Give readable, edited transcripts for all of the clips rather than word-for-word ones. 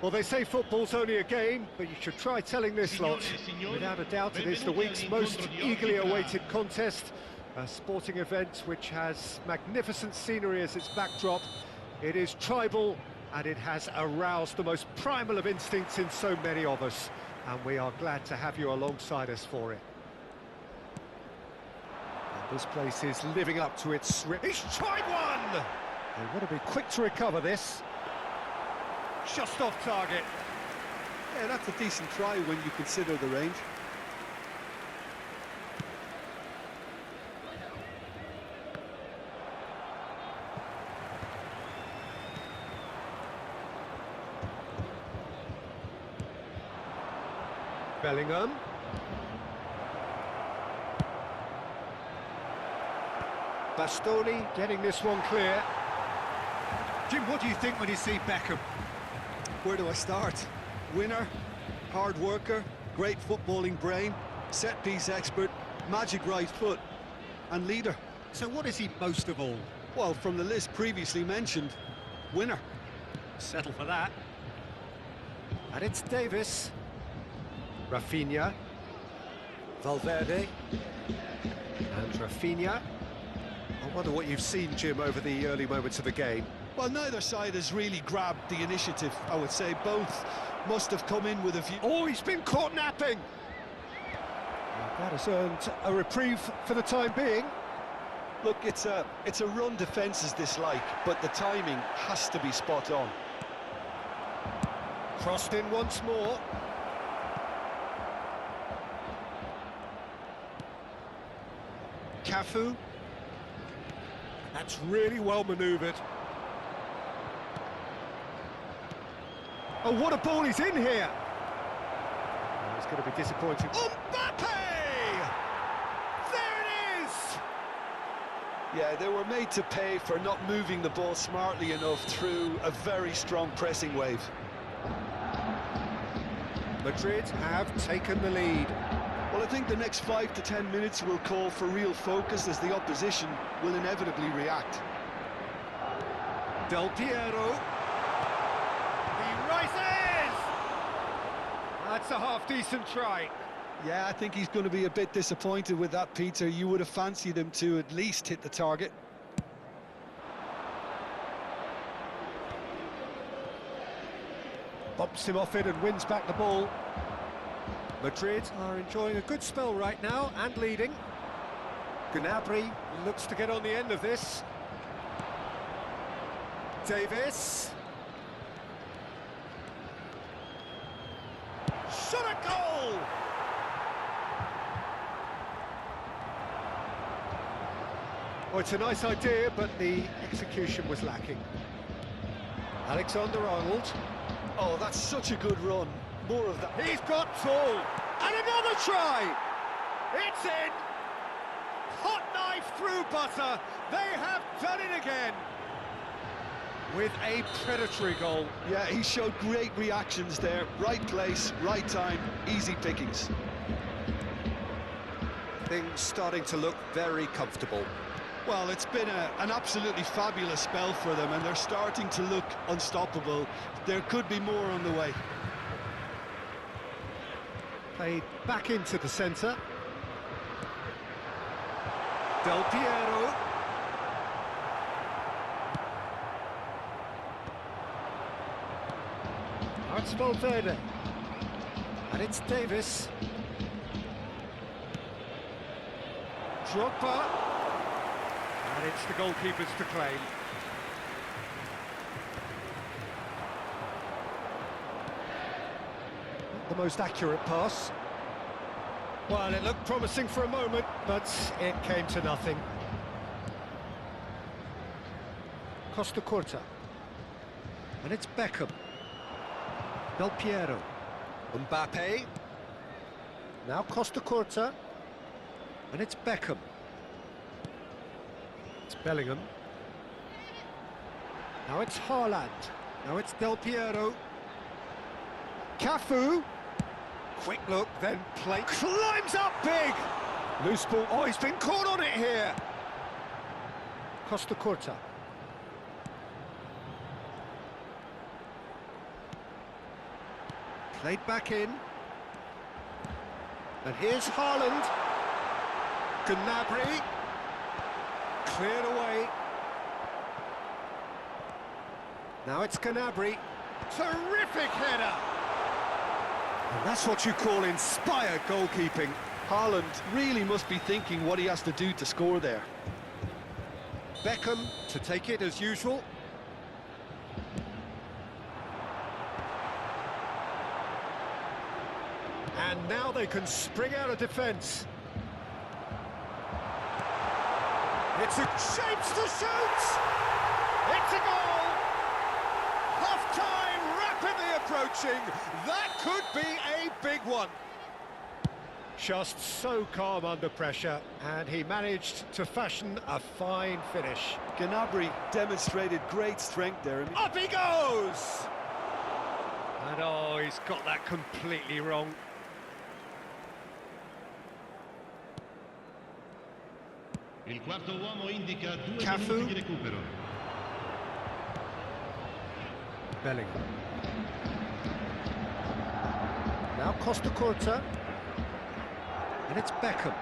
Well, they say football's only a game, but you should try telling this lot. Without a doubt, it is the week's most eagerly awaited contest. A sporting event which has magnificent scenery as its backdrop. It is tribal, and it has aroused the most primal of instincts in so many of us. And we are glad to have you alongside us for it. And this place is living up to its... He's tried one! They want to be quick to recover this. Just off target. Yeah, that's a decent try when you consider the range. Bellingham. Bastoni getting this one clear. Jim, what do you think when you see Beckham? Where do I start? Winner, hard worker, great footballing brain, set-piece expert, magic right foot, and leader. So what is he most of all? Well, from the list previously mentioned, winner. Settle for that. And it's Davis. Rafinha. Valverde. And Rafinha. I wonder what you've seen, Jim, over the early moments of the game. Well, neither side has really grabbed the initiative, I would say. Both must have come in with a view... Oh, he's been caught napping! Well, that has earned a reprieve for the time being. Look, it's a run defences dislike, but the timing has to be spot on. Crossed in once more. Cafu. That's really well manoeuvred. Oh, what a ball he's in here! Oh, it's going to be disappointing. Mbappe! There it is! Yeah, they were made to pay for not moving the ball smartly enough through a very strong pressing wave. Madrid have taken the lead. Well, I think the next 5 to 10 minutes will call for real focus as the opposition will inevitably react. Del Piero. He rises! That's a half-decent try. Yeah, I think he's going to be a bit disappointed with that, Peter. You would have fancied him to at least hit the target. Bumps him off it and wins back the ball. Madrid are enjoying a good spell right now and leading. Gnabry looks to get on the end of this. Davis. Shot a goal! Oh, it's a nice idea, but the execution was lacking. Alexander-Arnold. Oh, that's such a good run. More of that. He's got tall. And another try! It's in! Hot knife through butter. They have done it again. With a predatory goal. Yeah, he showed great reactions there. Right place, right time, easy pickings. Things starting to look very comfortable. Well, it's been an absolutely fabulous spell for them, and they're starting to look unstoppable. There could be more on the way. Played back into the centre. Del Piero. It's Valverde. And it's Davis. Drogba. And it's the goalkeepers to claim. Not the most accurate pass. Well, it looked promising for a moment, but it came to nothing. Costa Curta. And it's Beckham. Del Piero. Mbappe. Now Costa Curta. And it's Beckham. It's Bellingham. Now it's Haaland. Now it's Del Piero. Cafu. Quick look, then play. Climbs up big! Loose ball. Oh, he's been caught on it here. Costa Curta. Played back in. And here's Haaland. Gnabry. Cleared away. Now it's Gnabry. Terrific header! And that's what you call inspired goalkeeping. Haaland really must be thinking what he has to do to score there. Beckham to take it as usual. And now they can spring out of defence. It's a shapes to shoot! It's a goal! Half-time rapidly approaching. That could be a big one. Just so calm under pressure, and he managed to fashion a fine finish. Gnabry demonstrated great strength there. Up he goes! And oh, he's got that completely wrong. Il quarto uomo indica 2 Cafu. minuti di recupero. Bellingham. Now Costa Curta. And it's Beckham.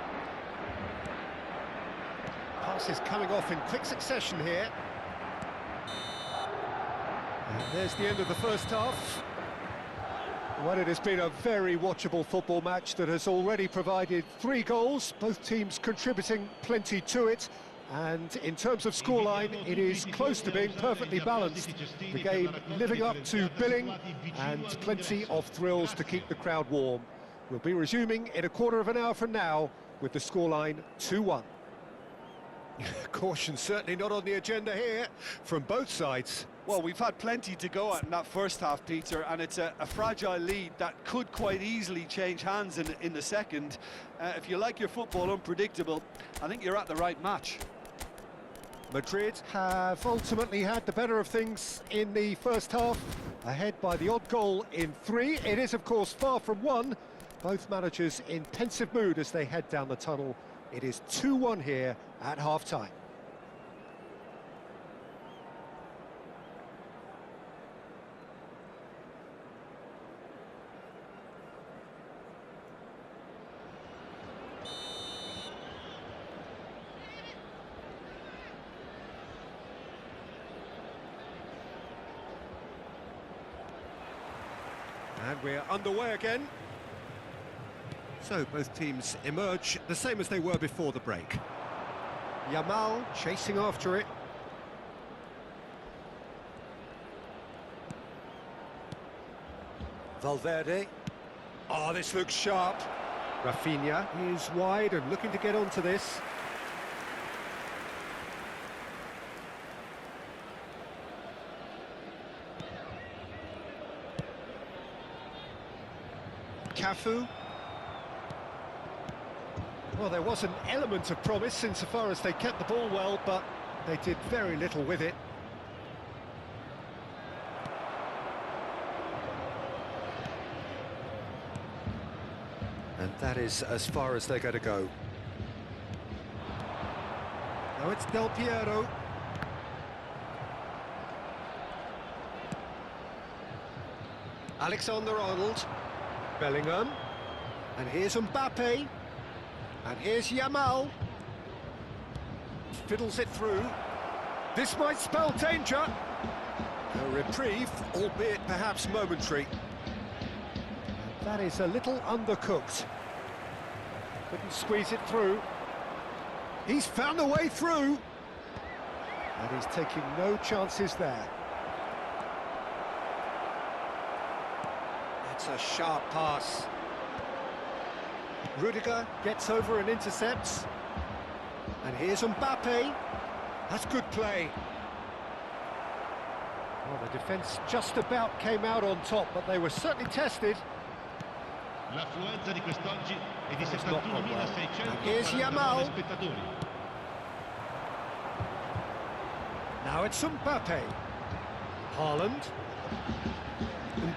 Passes coming off in quick succession here. And there's the end of the first half. Well, it has been a very watchable football match that has already provided 3 goals, both teams contributing plenty to it. And in terms of scoreline, it is close to being perfectly balanced. The game living up to billing and plenty of thrills to keep the crowd warm. We'll be resuming in a quarter of an hour from now with the scoreline 2-1. Caution certainly not on the agenda here from both sides. Well, we've had plenty to go at in that first half, Peter, and it's a fragile lead that could quite easily change hands in the second. If you like your football unpredictable, I think you're at the right match. Madrid have ultimately had the better of things in the first half, ahead by the odd goal in 3. It is, of course, far from 1. Both managers in pensive mood as they head down the tunnel. It is 2-1 here at half-time. And we're underway again. So both teams emerge the same as they were before the break. Yamal chasing after it. Valverde. Oh, this looks sharp. Rafinha is wide and looking to get onto this. Cafu. Well, there was an element of promise insofar as they kept the ball well, but they did very little with it. And that is as far as they're going to go. Now it's Del Piero. Alexander-Arnold. Bellingham. And here's Mbappe. And here's Yamal. Fiddles it through. This might spell danger. A reprieve, albeit perhaps momentary. And that is a little undercooked. Couldn't squeeze it through. He's found a way through. And he's taking no chances there. That's a sharp pass. Rudiger gets over and intercepts. And here's Mbappe. That's good play. Well, the defence just about came out on top, but they were certainly tested. L'affluenza di quest'oggi è di It's not gone well. 71.649 And here's Yamal. spettatori. Now it's Mbappe. Haaland.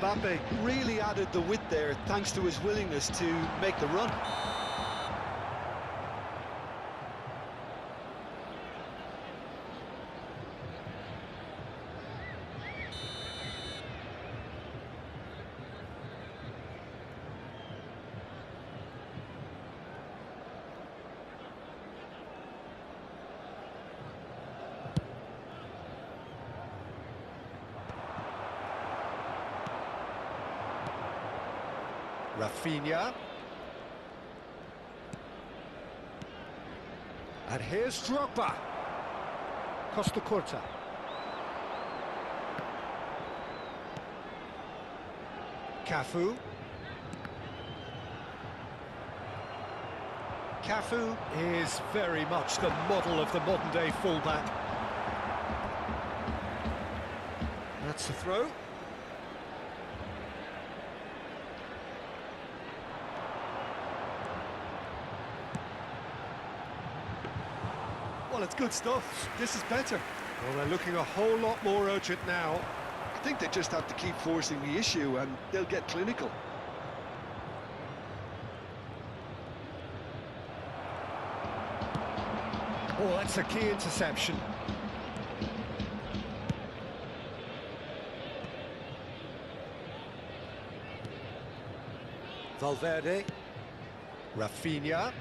Mbappe really added the width there thanks to his willingness to make the run. Rafinha. And here's Drogba. Costa Curta. Cafu. Cafu is very much the model of the modern-day fullback. That's the throw. Well, it's good stuff. This is better. Well, they're looking a whole lot more urgent now. I think they just have to keep forcing the issue and they'll get clinical. Oh, that's a key interception. Valverde. Rafinha.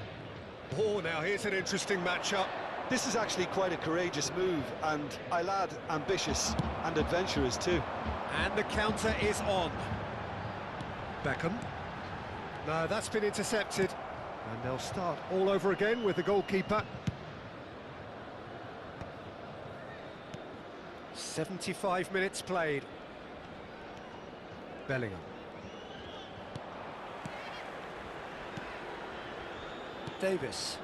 Oh, now here's an interesting matchup. This is actually quite a courageous move, and I'll add ambitious and adventurous too. And the counter is on. Beckham. No, that's been intercepted. And they'll start all over again with the goalkeeper. 75 minutes played. Bellingham. Davis.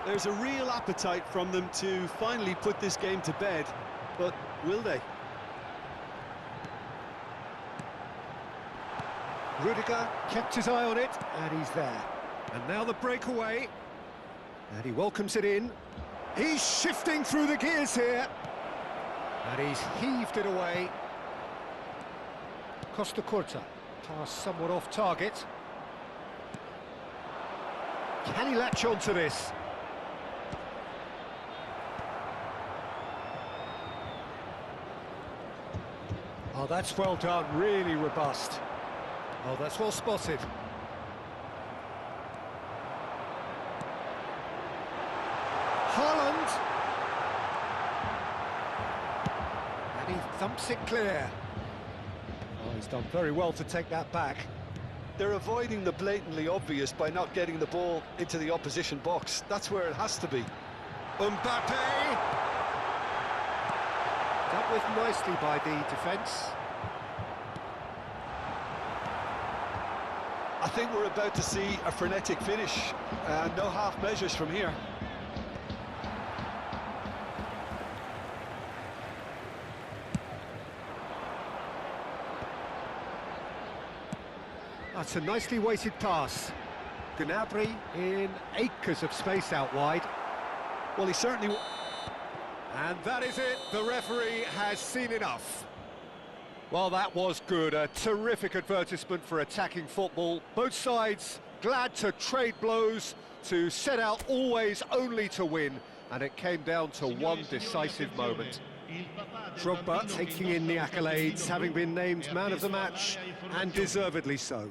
There's a real appetite from them to finally put this game to bed, but will they? Rudiger kept his eye on it, and he's there. And now the breakaway, and he welcomes it in. He's shifting through the gears here, and he's heaved it away. Costa Curta, pass somewhat off target. Can he latch on to this? Oh, that's well done, really robust. Oh, that's well spotted. Haaland! And he thumps it clear. Oh, he's done very well to take that back. They're avoiding the blatantly obvious by not getting the ball into the opposition box. That's where it has to be. Mbappe! Dealt with nicely by the defence. I think we're about to see a frenetic finish, and no half measures from here. That's a nicely weighted pass. Gnabry in acres of space out wide. Well, he certainly... And that is it, the referee has seen enough. Well, that was good, a terrific advertisement for attacking football. Both sides glad to trade blows, to set out always only to win, and it came down to one decisive moment. Drogba taking in the accolades, having been named man of the match, and deservedly so.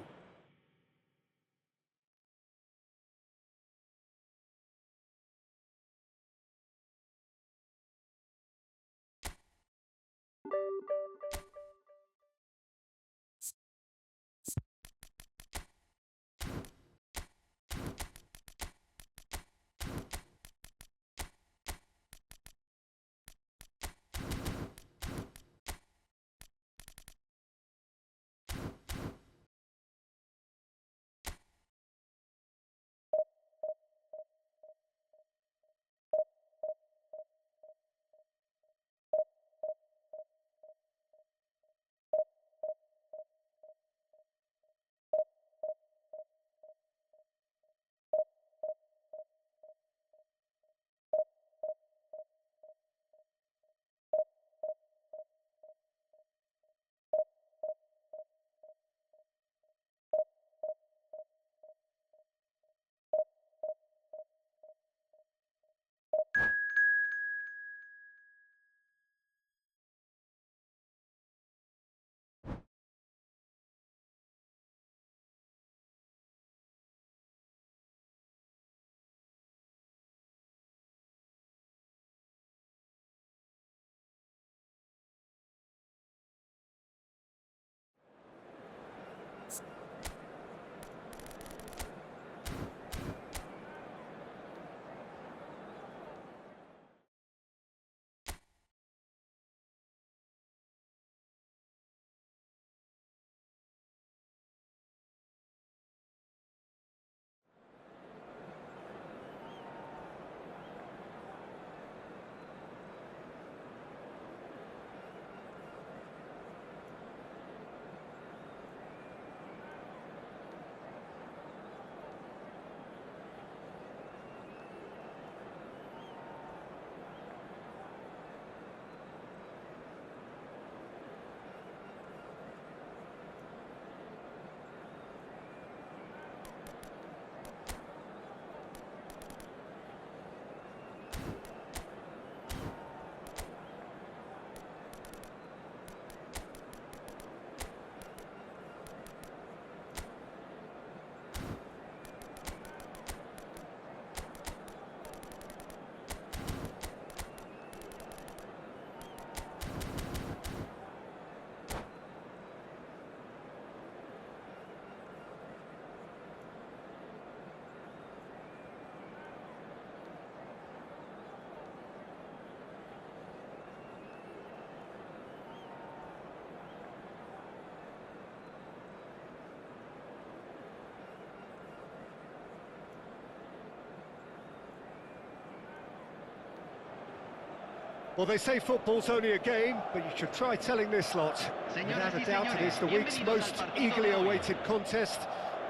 Well, they say football's only a game, but you should try telling this lot. Without a doubt, it is the week's most eagerly awaited contest.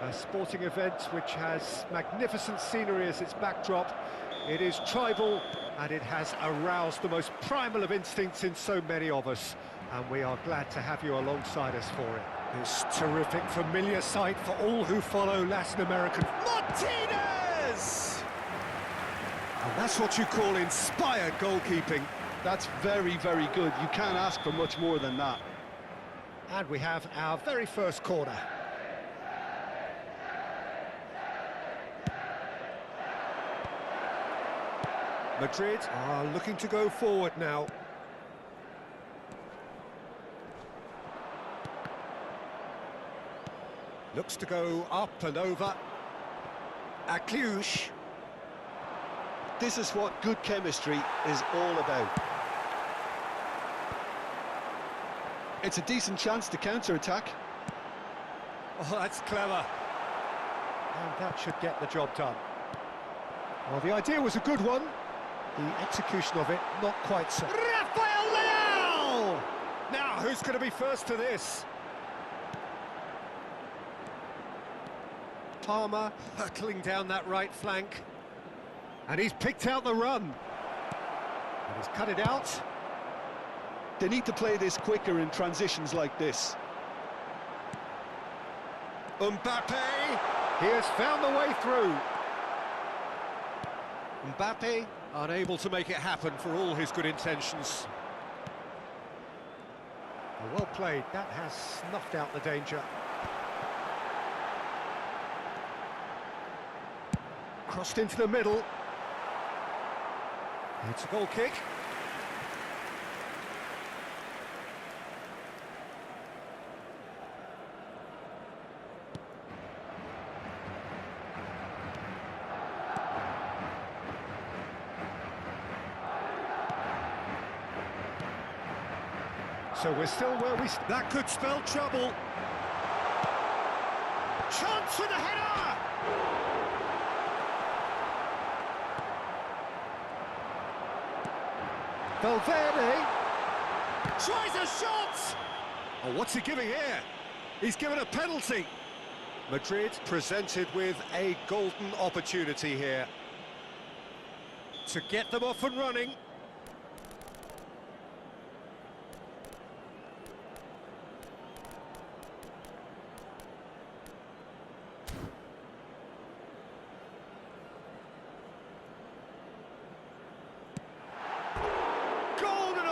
A sporting event which has magnificent scenery as its backdrop. It is tribal, and it has aroused the most primal of instincts in so many of us. And we are glad to have you alongside us for it. This terrific, familiar sight for all who follow Latin American. Martinez! And that's what you call inspired goalkeeping. That's very, very good. You can't ask for much more than that. And we have our very first corner. Madrid are looking to go forward now. Looks to go up and over. Cluj. This is what good chemistry is all about. It's a decent chance to counter-attack. Oh, that's clever. And that should get the job done. Well, the idea was a good one. The execution of it, not quite so. Rafael Leao! Now, who's going to be first to this? Palmer hurtling down that right flank. And he's picked out the run. And he's cut it out. They need to play this quicker in transitions like this. Mbappe! He has found the way through. Mbappe unable to make it happen for all his good intentions. Well played, that has snuffed out the danger. Crossed into the middle. It's a goal kick. So we're still where we... That could spell trouble. Chance with a header! Valverde tries a shot! Oh, what's he giving here? He's given a penalty. Madrid presented with a golden opportunity here to get them off and running.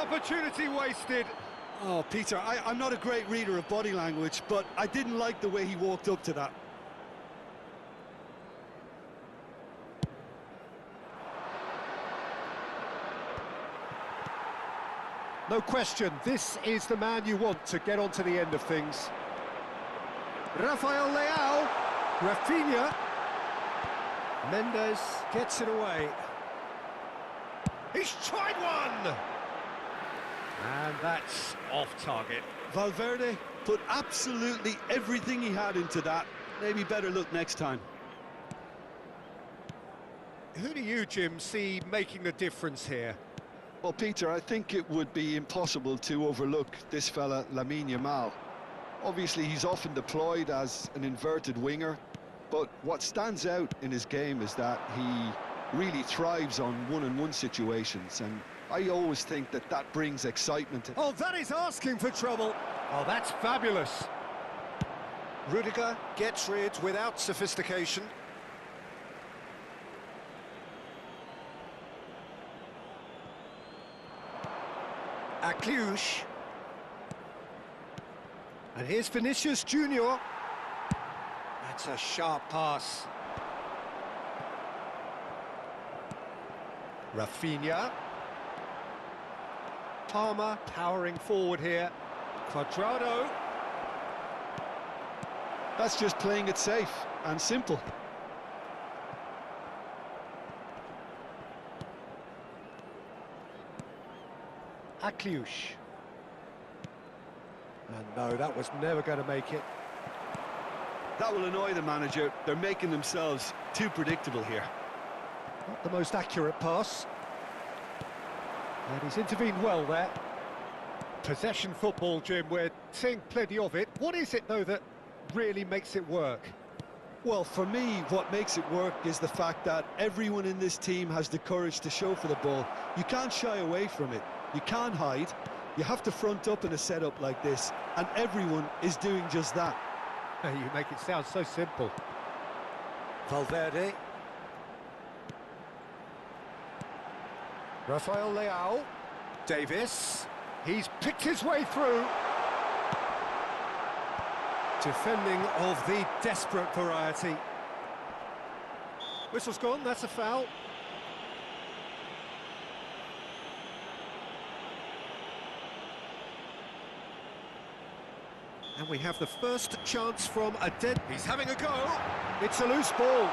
Opportunity wasted. Oh, Peter, I'm not a great reader of body language, but I didn't like the way he walked up to that. No question, this is the man you want to get onto the end of things. Rafael Leao, Rafinha. Mendes gets it away. He's tried one! And that's off target. Valverde put absolutely everything he had into that. Maybe better look next time. Who do you, Jim, see making the difference here? Well, Peter, I think it would be impossible to overlook this fella, Lamine Yamal. Obviously, he's often deployed as an inverted winger, but what stands out in his game is that he really thrives on one-on-one situations, and I always think that that brings excitement. Oh, that is asking for trouble. Oh, that's fabulous. Rudiger gets rid without sophistication. Cluj. And here's Vinicius Junior. That's a sharp pass. Rafinha. Palmer powering forward here. Cuadrado. That's just playing it safe and simple. Cluj. And no, that was never going to make it. That will annoy the manager. They're making themselves too predictable here. Not the most accurate pass. And he's intervened well there. Possession football, Jim, we're seeing plenty of it. What is it, though, that really makes it work? Well, for me, what makes it work is the fact that everyone in this team has the courage to show for the ball. You can't shy away from it. You can't hide. You have to front up in a setup like this, and everyone is doing just that. You make it sound so simple. Valverde. Rafael Leao. Davis. He's picked his way through. Defending of the desperate variety. Whistle's gone, that's a foul. And we have the first chance from a dead... He's having a go. It's a loose ball.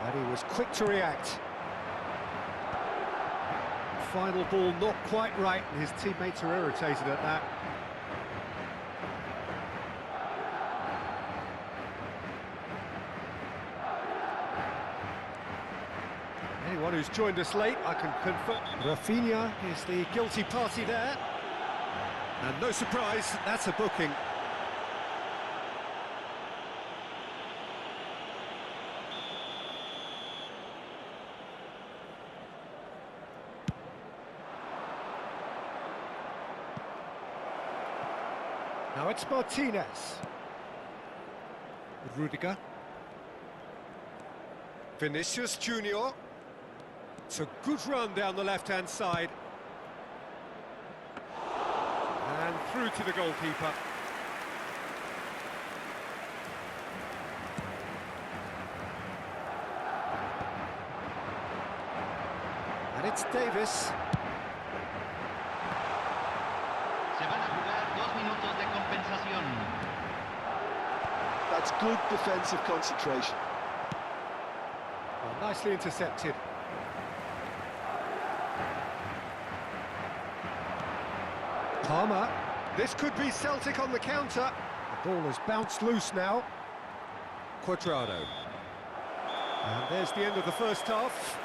And he was quick to react. Final ball not quite right, and his teammates are irritated at that. Anyone who's joined us late, I can confirm. Rafinha is the guilty party there. And no surprise, that's a booking. Now it's Martinez. With Rudiger. Vinicius Junior. It's a good run down the left-hand side. And through to the goalkeeper. And it's Davis. That's good defensive concentration. Well, nicely intercepted. Palmer. This could be Celtic on the counter. The ball has bounced loose now. Cuadrado. And there's the end of the first half.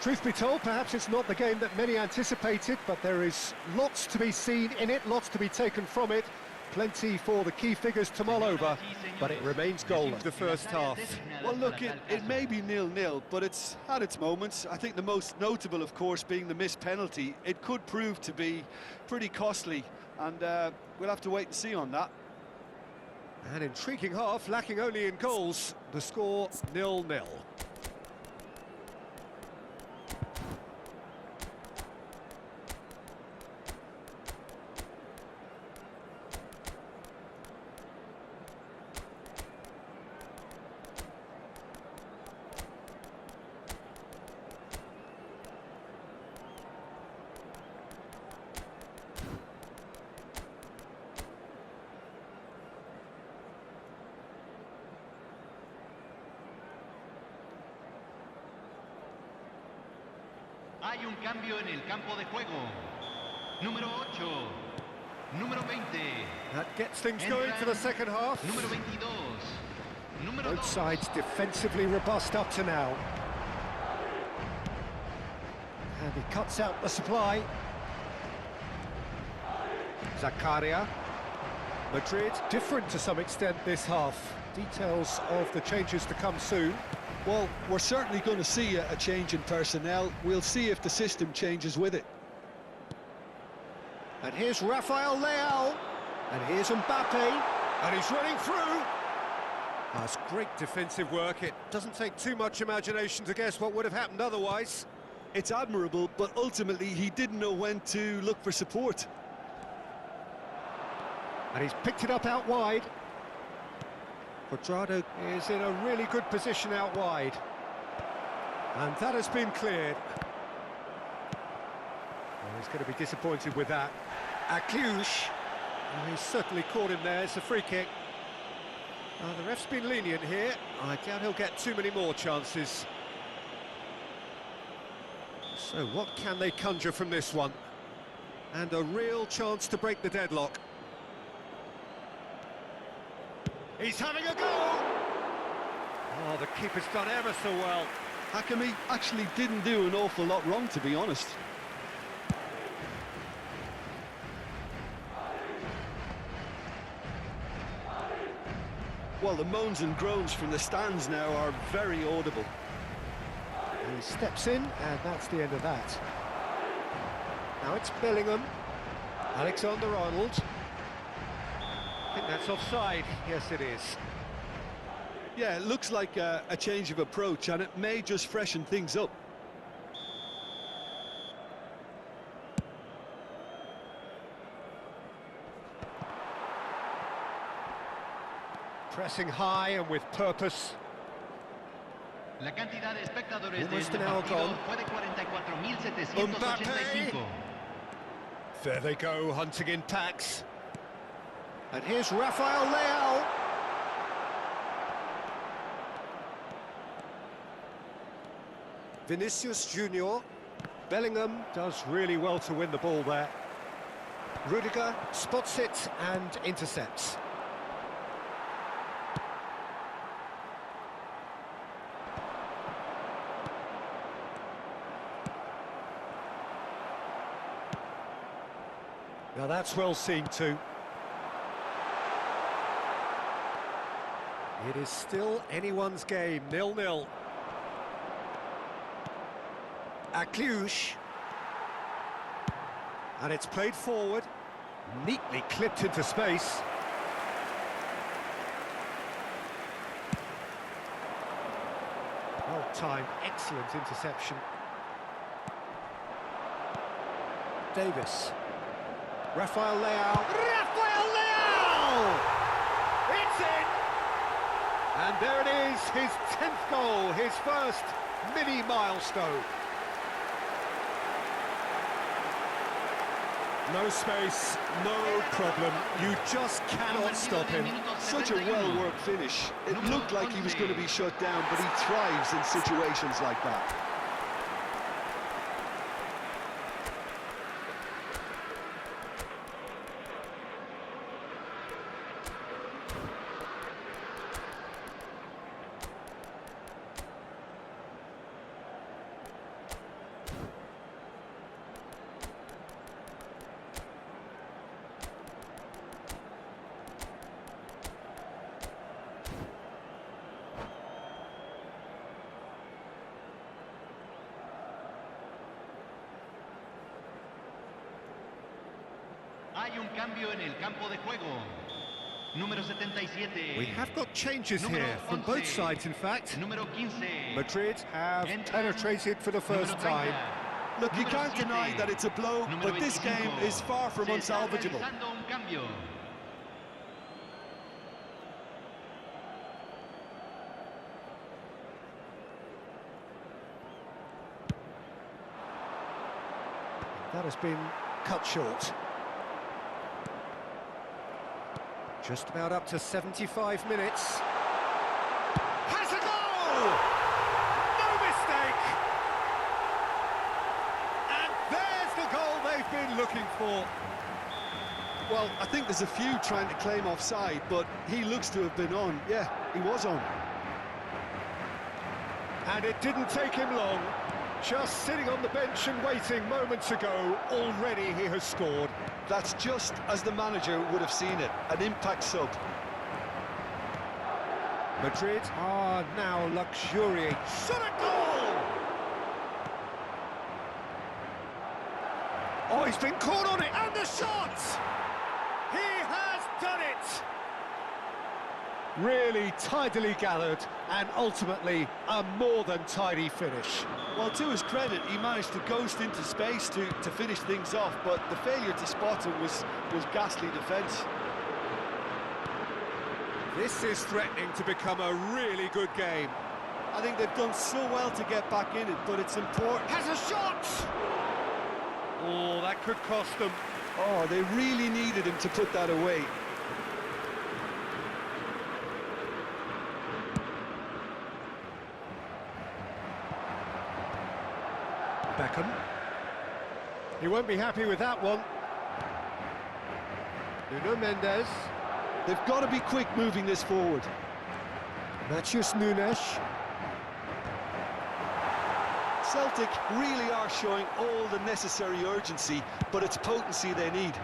Truth be told, perhaps it's not the game that many anticipated, but there is lots to be seen in it, lots to be taken from it. Plenty for the key figures to mull over, but it remains goalless the first half. Well, look, it may be 0-0, but it's had its moments. I think the most notable, of course, being the missed penalty. It could prove to be pretty costly, and we'll have to wait and see on that. An intriguing half, lacking only in goals. The score 0-0. Hay un cambio en el campo de juego. Número 8. Número 20. That gets things going for the second half. Número 22. Número 2. Both sides defensively robust up to now. And he cuts out the supply. Zakaria. Madrid different to some extent this half. Details of the changes to come soon. Well, we're certainly going to see a change in personnel. We'll see if the system changes with it. And here's Rafael Leao. And here's Mbappe. And he's running through. That's great defensive work. It doesn't take too much imagination to guess what would have happened otherwise. It's admirable, but ultimately he didn't know when to look for support. And he's picked it up out wide. Cuadrado is in a really good position out wide. And that has been cleared. Well, he's going to be disappointed with that. Akliouche. Well, he's certainly caught him there. It's a free kick. The ref's been lenient here. I doubt he'll get too many more chances. So what can they conjure from this one? And a real chance to break the deadlock. He's having a go! Oh, the keeper's done ever so well. Hakimi actually didn't do an awful lot wrong, to be honest. Well, the moans and groans from the stands now are very audible. He steps in, and that's the end of that. Now it's Bellingham. Alexander-Arnold. I think that's offside. Yes, it is. Yeah, it looks like a change of approach, and it may just freshen things up. Pressing high and with purpose. La cantidad de espectadores de Almost este an hour partido gone. fue de 44.785. There they go, hunting in packs. And here's Rafael Leao. Vinicius Junior. Bellingham does really well to win the ball there. Rudiger spots it and intercepts. Now that's well seen too. It is still anyone's game, 0-0. Akliouche. And it's played forward, neatly clipped into space. Well timed, excellent interception. Davis. Rafael Leao. Rafael Leao! It's in! And there it is, his 10th goal, his first mini milestone. No space, no problem. You just cannot stop him. Such a well-worked finish. It looked like he was going to be shut down, but he thrives in situations like that. Hay un cambio en el campo de juego. Número 77. We have got changes here from both sides, in fact. Número 15. Madrid have penetrated for the first time. Look, you can't deny that it's a blow, but this game is far from unsalvageable. That has been cut short. Just about up to 75 minutes. Has a goal! No mistake! And there's the goal they've been looking for. Well, I think there's a few trying to claim offside, but he looks to have been on. Yeah, he was on. And it didn't take him long. Just sitting on the bench and waiting moments ago, already he has scored. That's just as the manager would have seen it, an impact sub. Madrid are now luxuriating. Shot a goal! Oh, he's been caught on it, and the shot! He has done it! Really tidily gathered, and ultimately a more than tidy finish. Well, to his credit, he managed to ghost into space to finish things off, but the failure to spot him was ghastly defence. This is threatening to become a really good game. I think they've done so well to get back in it, but it's important. Has a shot! Oh, that could cost them. Oh, they really needed him to put that away. Beckham. He won't be happy with that one. Nuno Mendes. They've got to be quick moving this forward. Matheus Nunes. Celtic really are showing all the necessary urgency, but it's potency they need.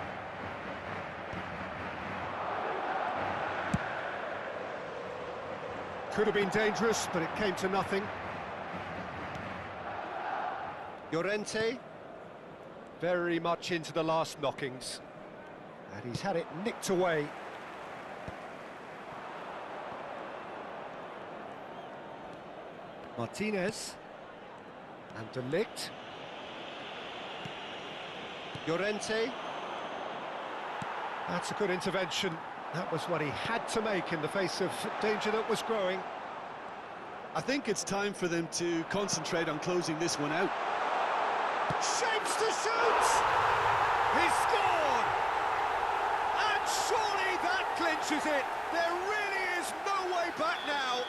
Could have been dangerous, but it came to nothing. Llorente, very much into the last knockings. And he's had it nicked away. Martinez. And De Ligt. Llorente. That's a good intervention. That was what he had to make in the face of danger that was growing. I think it's time for them to concentrate on closing this one out. Shapes to shoot! He scored! And surely that clinches it! There really is no way back now!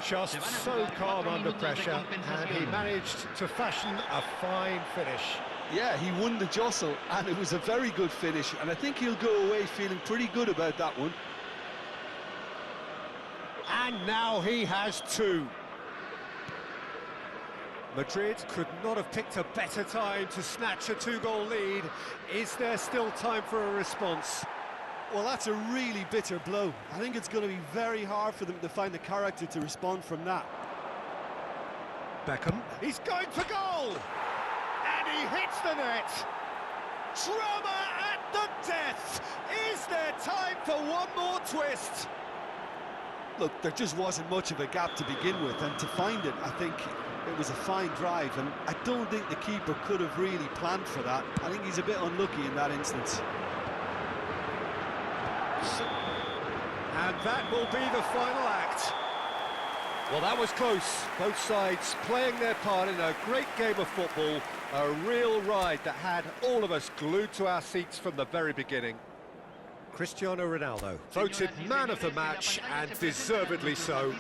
Just so calm under pressure, and he managed to fashion a fine finish. Yeah, he won the jostle, and it was a very good finish, and I think he'll go away feeling pretty good about that one. And now he has two. Madrid could not have picked a better time to snatch a two-goal lead. Is there still time for a response? Well, that's a really bitter blow. I think it's going to be very hard for them to find the character to respond from that. Beckham, he's going for goal! And he hits the net! Drama at the death! Is there time for one more twist? Look, there just wasn't much of a gap to begin with, and to find it, I think it was a fine drive, and I don't think the keeper could have really planned for that. I think he's a bit unlucky in that instance. And that will be the final act. Well, that was close. Both sides playing their part in a great game of football. A real ride that had all of us glued to our seats from the very beginning. Cristiano Ronaldo, voted man of the match, and deservedly so.